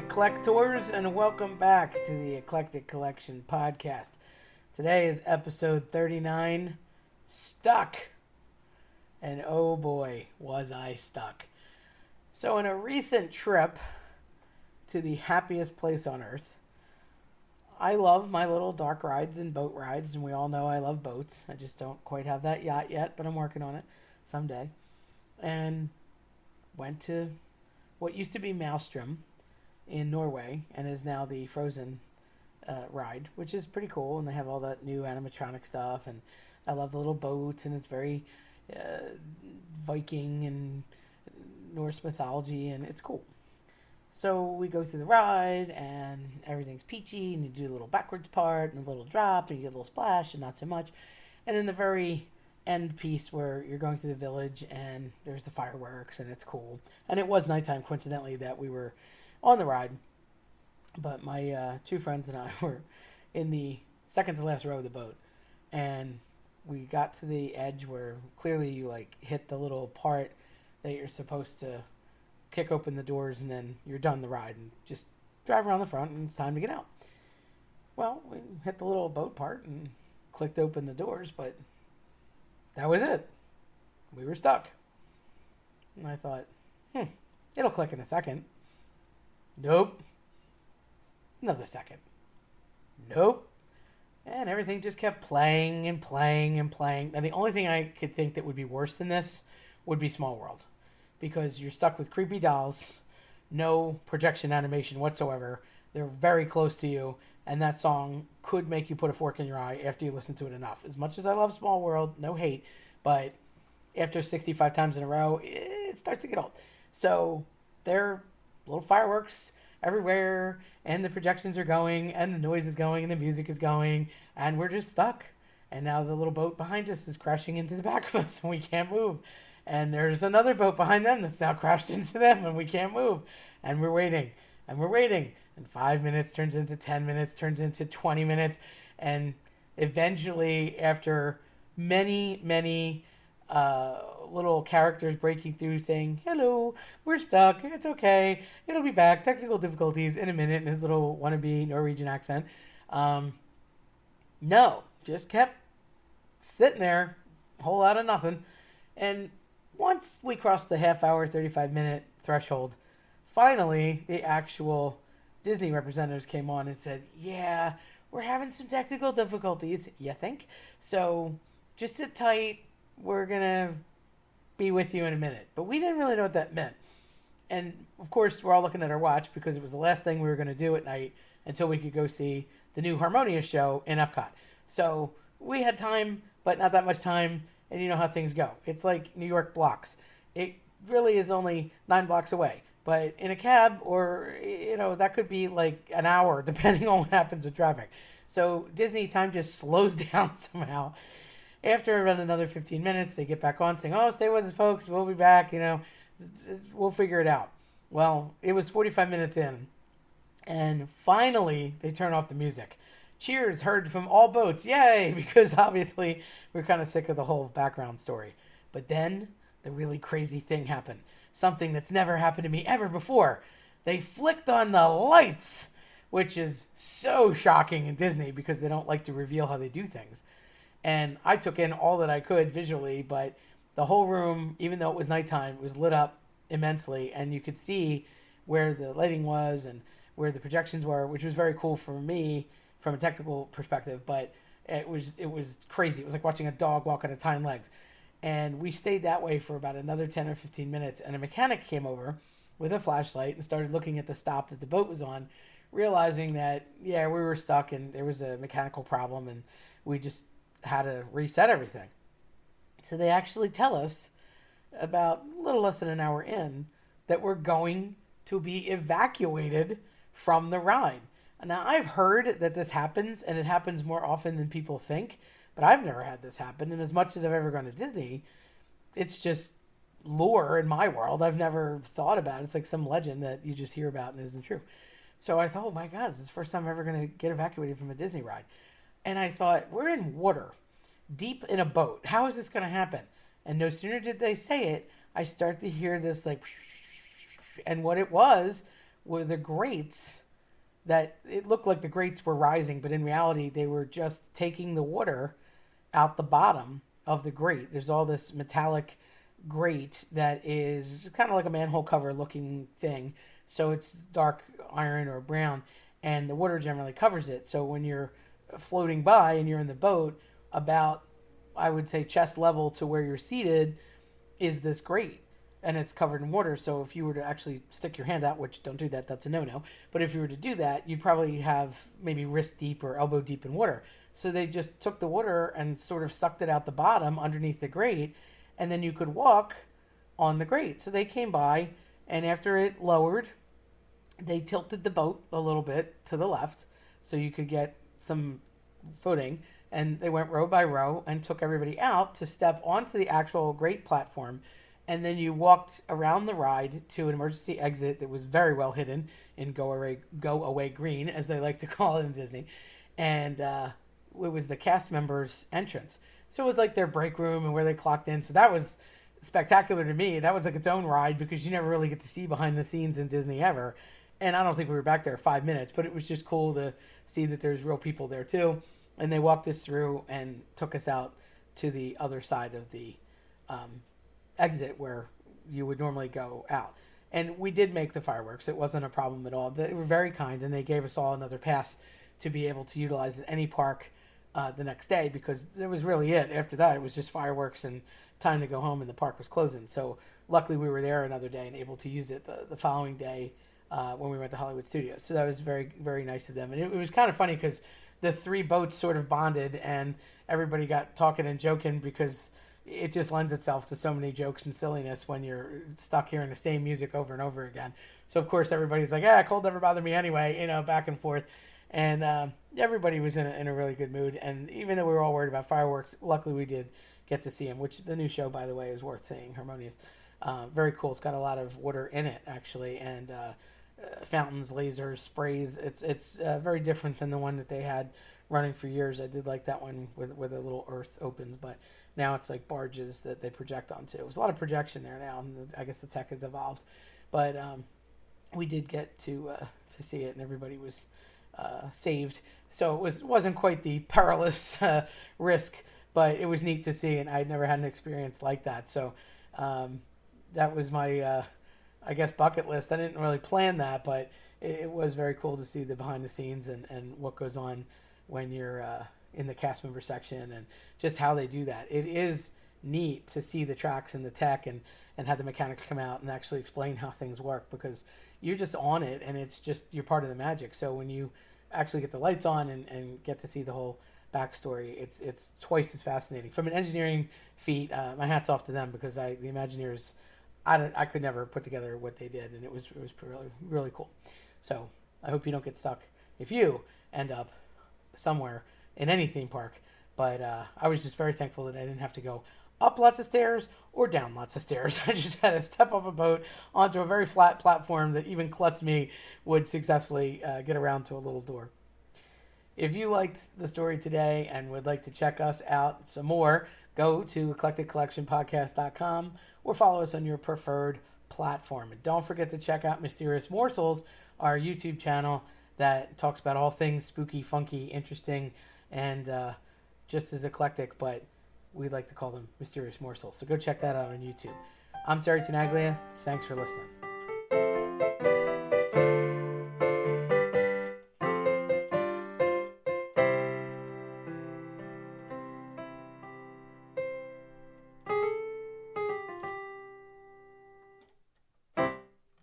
Eclectors, and welcome back to the Eclectic Collection podcast. Today is episode 39, Stuck. And oh boy, was I stuck. So, in a recent trip to the happiest place on earth, I love my little dark rides and boat rides, and we all know I love boats. I just don't quite have that yacht yet, but I'm working on it someday. And went to what used to be Maelstrom in Norway and is now the Frozen ride, which is pretty cool. And they have all that new animatronic stuff, and I love the little boats, and it's very Viking and Norse mythology, and it's cool. So we go through the ride, and everything's peachy, and you do a little backwards part and a little drop, and you get a little splash, and not so much. And then the very end piece where you're going through the village, and there's the fireworks, and it's cool. And it was nighttime, coincidentally, that we were on the ride, but my two friends and I were in the second to last row of the boat, and we got to the edge where clearly you like hit the little part that you're supposed to kick open the doors, and then you're done the ride and just drive around the front, and it's time to get out. Well, we hit the little boat part and clicked open the doors, but that was it. We were stuck. And I thought, it'll click in a second. Nope. Another second. Nope. And everything just kept playing and playing and playing. And the only thing I could think that would be worse than this would be Small World. Because you're stuck with creepy dolls, no projection animation whatsoever. They're very close to you. And that song could make you put a fork in your eye after you listen to it enough. As much as I love Small World, no hate. But after 65 times in a row, it starts to get old. So they're little fireworks everywhere, and the projections are going, and the noise is going, and the music is going, and we're just stuck. And now the little boat behind us is crashing into the back of us, and we can't move. And there's another boat behind them that's now crashed into them, and we can't move. And we're waiting, and we're waiting. And 5 minutes turns into 10 minutes, turns into 20 minutes, and eventually, after many little characters breaking through saying, "Hello, we're stuck, it's okay, it'll be back, technical difficulties in a minute," in his little wannabe Norwegian accent. No, just kept sitting there, whole lot of nothing. And once we crossed the half hour, 35-minute threshold, finally the actual Disney representatives came on and said, "Yeah, we're having some technical difficulties, you think? So just sit tight, we're going to be with you in a minute." But we didn't really know what that meant. And, of course, we're all looking at our watch because it was the last thing we were going to do at night until we could go see the new Harmonia show in Epcot. So we had time, but not that much time, and you know how things go. It's like New York blocks. It really is only 9 blocks away. But in a cab, or, that could be like an hour, depending on what happens with traffic. So Disney time just slows down somehow. After around another 15 minutes, they get back on saying, "Oh, stay with us, folks. We'll be back. We'll figure it out." Well, it was 45 minutes in, and finally they turn off the music. Cheers heard from all boats. Yay! Because obviously we're kind of sick of the whole background story. But then the really crazy thing happened. Something that's never happened to me ever before. They flicked on the lights, which is so shocking in Disney because they don't like to reveal how they do things. And I took in all that I could visually, but the whole room, even though it was nighttime, was lit up immensely. And you could see where the lighting was and where the projections were, which was very cool for me from a technical perspective. But it was crazy. It was like watching a dog walk on its hind legs. And we stayed that way for about another 10 or 15 minutes. And a mechanic came over with a flashlight and started looking at the stop that the boat was on, realizing that, we were stuck and there was a mechanical problem and we just how to reset everything. So they actually tell us about a little less than an hour in that we're going to be evacuated from the ride. Now, I've heard that this happens, and it happens more often than people think, but I've never had this happen. And as much as I've ever gone to Disney, it's just lore in my world. I've never thought about it. It's like some legend that you just hear about and isn't true. So I thought, oh my God, this is the first time I'm ever going to get evacuated from a Disney ride. And I thought, we're in water, deep in a boat. How is this going to happen? And no sooner did they say it, I start to hear this like, and what it was were the grates that it looked like the grates were rising, but in reality, they were just taking the water out the bottom of the grate. There's all this metallic grate that is kind of like a manhole cover looking thing. So it's dark iron or brown, and the water generally covers it. So when you're floating by and you're in the boat, about, I would say, chest level to where you're seated is this grate, and it's covered in water. So if you were to actually stick your hand out, which don't do that, that's a no-no. But if you were to do that, you'd probably have maybe wrist deep or elbow deep in water. So they just took the water and sort of sucked it out the bottom underneath the grate, and then you could walk on the grate. So they came by, and after it lowered, they tilted the boat a little bit to the left so you could get some footing, and they went row by row and took everybody out to step onto the actual grate platform. And then you walked around the ride to an emergency exit that was very well hidden in go away green, as they like to call it in Disney. And it was the cast members' entrance. So it was like their break room and where they clocked in. So that was spectacular to me. That was like its own ride because you never really get to see behind the scenes in Disney ever. And I don't think we were back there 5 minutes, but it was just cool to see that there's real people there too. And they walked us through and took us out to the other side of the exit where you would normally go out. And we did make the fireworks. It wasn't a problem at all. They were very kind, and they gave us all another pass to be able to utilize at any park the next day, because that was really it. After that, it was just fireworks and time to go home, and the park was closing. So luckily we were there another day and able to use it the following day when we went to Hollywood Studios. So that was very, very nice of them. And it was kind of funny because the three boats sort of bonded, and everybody got talking and joking because it just lends itself to so many jokes and silliness when you're stuck hearing the same music over and over again. So of course everybody's like, cold never bothered me anyway, back and forth. And everybody was in a really good mood. And even though we were all worried about fireworks, luckily we did get to see them, which the new show, by the way, is worth seeing, Harmonious. Very cool. It's got a lot of water in it, actually, and fountains, lasers, sprays. It's very different than the one that they had running for years. I did like that one where the little earth opens, but now it's like barges that they project onto. There's a lot of projection there now, and I guess the tech has evolved. But we did get to see it, and everybody was saved. So it wasn't quite the perilous risk, but it was neat to see, and I'd never had an experience like that. So that was my, I guess, bucket list. I didn't really plan that, but it was very cool to see the behind the scenes and what goes on when you're in the cast member section, and just how they do that. It is neat to see the tracks and the tech and have the mechanics come out and actually explain how things work, because you're just on it and it's just, you're part of the magic. So when you actually get the lights on and get to see the whole backstory, it's twice as fascinating. From an engineering feat, my hat's off to them, because the Imagineers, I could never put together what they did, and it was really, really cool. So I hope you don't get stuck if you end up somewhere in any theme park. But I was just very thankful that I didn't have to go up lots of stairs or down lots of stairs. I just had to step off a boat onto a very flat platform that even klutz me would successfully get around to a little door. If you liked the story today and would like to check us out some more, go to eclecticcollectionpodcast.com or follow us on your preferred platform. And don't forget to check out Mysterious Morsels, our YouTube channel that talks about all things spooky, funky, interesting, and just as eclectic, but we like to call them Mysterious Morsels. So go check that out on YouTube. I'm Terry Tenaglia. Thanks for listening.